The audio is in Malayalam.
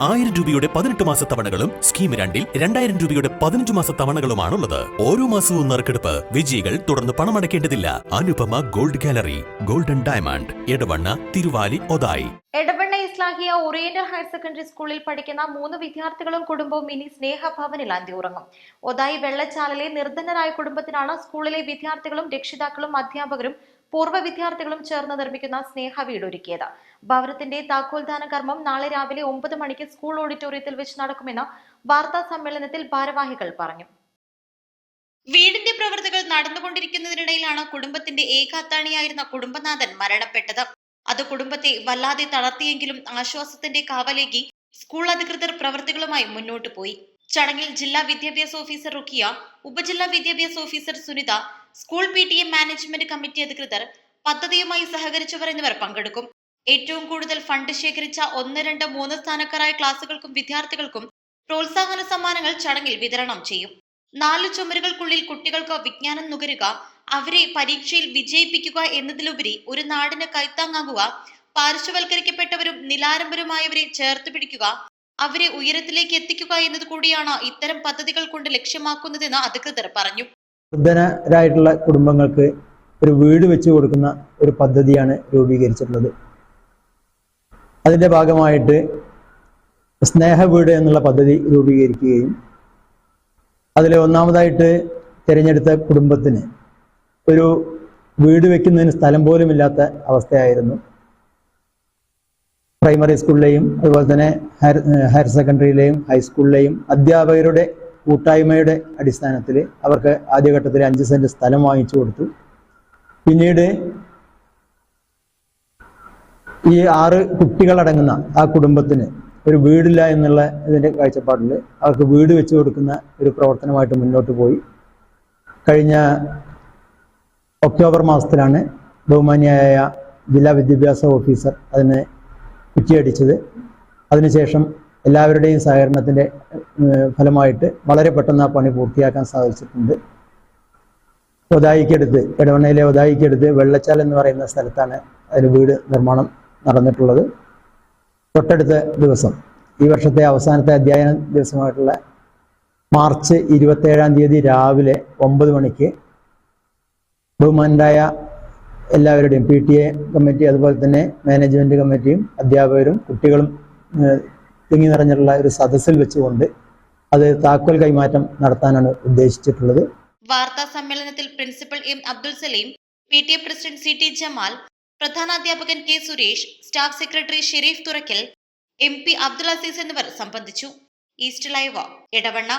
1000 രൂപയുടെ 18 മാസ തവണകളും സ്കീം 2-ൽ 2000 രൂപയുടെ 15 മാസ തവണകളുമാണുള്ളത്. ഓരോ മാസവും നറുക്കെടുപ്പ്. വിജയികൾ തുടർന്ന് പണമടയ്ക്കേണ്ടതില്ല. Anupama gold gallery, golden diamond, Edavanna, Thiruvali, Othayi. Edavanna Islahiya oriental higher secondary സ്കൂളിൽ പഠിക്കുന്ന 3 വിദ്യാർത്ഥികളും കുടുംബവും ഇനി സ്നേഹഭവനിൽ അന്തിയുറങ്ങും. ഒതായി വെള്ളച്ചാലിലെ നിർധനരായ കുടുംബത്തിനാണ് സ്കൂളിലെ വിദ്യാർത്ഥികളും രക്ഷിതാക്കളും അധ്യാപകരും പൂർവ്വ വിദ്യാർത്ഥികളും ചേർന്ന് നിർമ്മിക്കുന്ന സ്നേഹ വീട് ഒരുക്കിയത്. ഭവനത്തിന്റെ താക്കോൽദാന കർമ്മം നാളെ രാവിലെ 9 മണിക്ക് സ്കൂൾ ഓഡിറ്റോറിയത്തിൽ വെച്ച് നടക്കുമെന്ന് വാർത്താ സമ്മേളനത്തിൽ ഭാരവാഹികൾ പറഞ്ഞു. വീടിന്റെ പ്രവൃത്തികൾ നടന്നുകൊണ്ടിരിക്കുന്നതിനിടയിലാണ് കുടുംബത്തിന്റെ ഏകാത്താണിയായിരുന്ന കുടുംബനാഥൻ മരണപ്പെട്ടത്. അത് കുടുംബത്തെ വല്ലാതെ തളർത്തിയെങ്കിലും ആശ്വാസത്തിന്റെ കാവലേകി സ്കൂൾ അധികൃതർ പ്രവൃത്തികളുമായി മുന്നോട്ടു പോയി. ചടങ്ങിൽ ജില്ലാ വിദ്യാഭ്യാസ ഓഫീസർ റുക്കിയ, ഉപജില്ലാ വിദ്യാഭ്യാസ officer Sunitha, school PTA management committee അധികൃതർ, പദ്ധതിയുമായി സഹകരിച്ചവർ എന്നിവർ പങ്കെടുക്കും. ഏറ്റവും കൂടുതൽ ഫണ്ട് ശേഖരിച്ച 1, 2, 3 സ്ഥാനക്കാരായ ക്ലാസുകൾക്കും വിദ്യാർത്ഥികൾക്കും പ്രോത്സാഹന സമ്മാനങ്ങൾ ചടങ്ങിൽ വിതരണം ചെയ്യും. 4 ചുമരുകൾക്കുള്ളിൽ കുട്ടികൾക്ക് വിജ്ഞാനം നുകരുക, അവരെ പരീക്ഷയിൽ വിജയിപ്പിക്കുക എന്നതിലുപരി ഒരു നാടിന് കൈത്താങ്ങാകുക, പാർശ്വവൽക്കരിക്കപ്പെട്ടവരും നിലാരംബരുമായവരെ ചേർത്ത് പിടിക്കുക, അവരെ ഉയരത്തിലേക്ക് എത്തിക്കുക എന്നത് കൂടിയാണ് ഇത്തരം പദ്ധതികൾ കൊണ്ട് ലക്ഷ്യമാക്കുന്നതെന്ന് അധികൃതർ പറഞ്ഞു. നിർധനരായിട്ടുള്ള കുടുംബങ്ങൾക്ക് ഒരു വീട് വെച്ച് കൊടുക്കുന്ന ഒരു പദ്ധതിയാണ് രൂപീകരിച്ചിട്ടുള്ളത്. അതിന്റെ ഭാഗമായിട്ട് സ്നേഹ വീട് എന്നുള്ള പദ്ധതി രൂപീകരിക്കുകയും അതിൽ ഒന്നാമതായിട്ട് തിരഞ്ഞെടുത്ത കുടുംബത്തിന് ഒരു വീട് വെക്കുന്നതിന് സ്ഥലം പോലും ഇല്ലാത്ത അവസ്ഥയായിരുന്നു. പ്രൈമറി സ്കൂളിലെയും അതുപോലെ തന്നെ ഹയർ സെക്കൻഡറിയിലെയും ഹൈസ്കൂളിലെയും അധ്യാപകരുടെ കൂട്ടായ്മയുടെ അടിസ്ഥാനത്തിൽ അവർക്ക് ആദ്യഘട്ടത്തിൽ 5 സെന്റ് സ്ഥലം വാങ്ങിച്ചു കൊടുത്തു. പിന്നീട് ഈ 6 കുട്ടികളടങ്ങുന്ന ആ കുടുംബത്തിന് ഒരു വീടില്ല എന്നുള്ള ഇതിൻ്റെ കാഴ്ചപ്പാടിൽ അവർക്ക് വീട് വെച്ച് കൊടുക്കുന്ന ഒരു പ്രവർത്തനമായിട്ട് മുന്നോട്ട് പോയി. കഴിഞ്ഞ ഒക്ടോബർ മാസത്തിലാണ് ബഹുമാന്യയായ ജില്ലാ വിദ്യാഭ്യാസ ഓഫീസർ അതിന് കുറ്റിയടിച്ചത്. അതിനുശേഷം എല്ലാവരുടെയും സഹകരണത്തിൻ്റെ ഫലമായിട്ട് വളരെ പെട്ടെന്ന് ആ പണി പൂർത്തിയാക്കാൻ സാധിച്ചിട്ടുണ്ട്. ഒതായിക്കടുത്ത്, എടവണ്ണയിലെ ഒതായിക്കടുത്ത് വെള്ളച്ചാൽ എന്ന് പറയുന്ന സ്ഥലത്താണ് അതിന് വീട് നിർമ്മാണം നടന്നിട്ടുള്ളത്. തൊട്ടടുത്ത ദിവസം, ഈ വർഷത്തെ അവസാനത്തെ അധ്യയന ദിവസമായിട്ടുള്ള മാർച്ച് 27-ാം തീയതി രാവിലെ 9 മണിക്ക് ബഹുമാനരായ എല്ലാവരുടെയും PTA കമ്മിറ്റി അതുപോലെ തന്നെ മാനേജ്മെന്റ് കമ്മിറ്റിയും അധ്യാപകരും കുട്ടികളും തിങ്ങി നിറഞ്ഞിട്ടുള്ള ഒരു സദസ്സിൽ വെച്ചുകൊണ്ട് അത് താക്കോൽ കൈമാറ്റം നടത്താനാണ് ഉദ്ദേശിച്ചിട്ടുള്ളത്. വാർത്താ സമ്മേളനത്തിൽ principal M. Abdul Saleem, PTA president CT Jamal, പ്രധാനാധ്യാപകൻ K. Suresh, staff secretary Sherif Thurakkal, MP Abdul Azeez എന്നിവർ സംബന്ധിച്ചു. East live, Edavanna.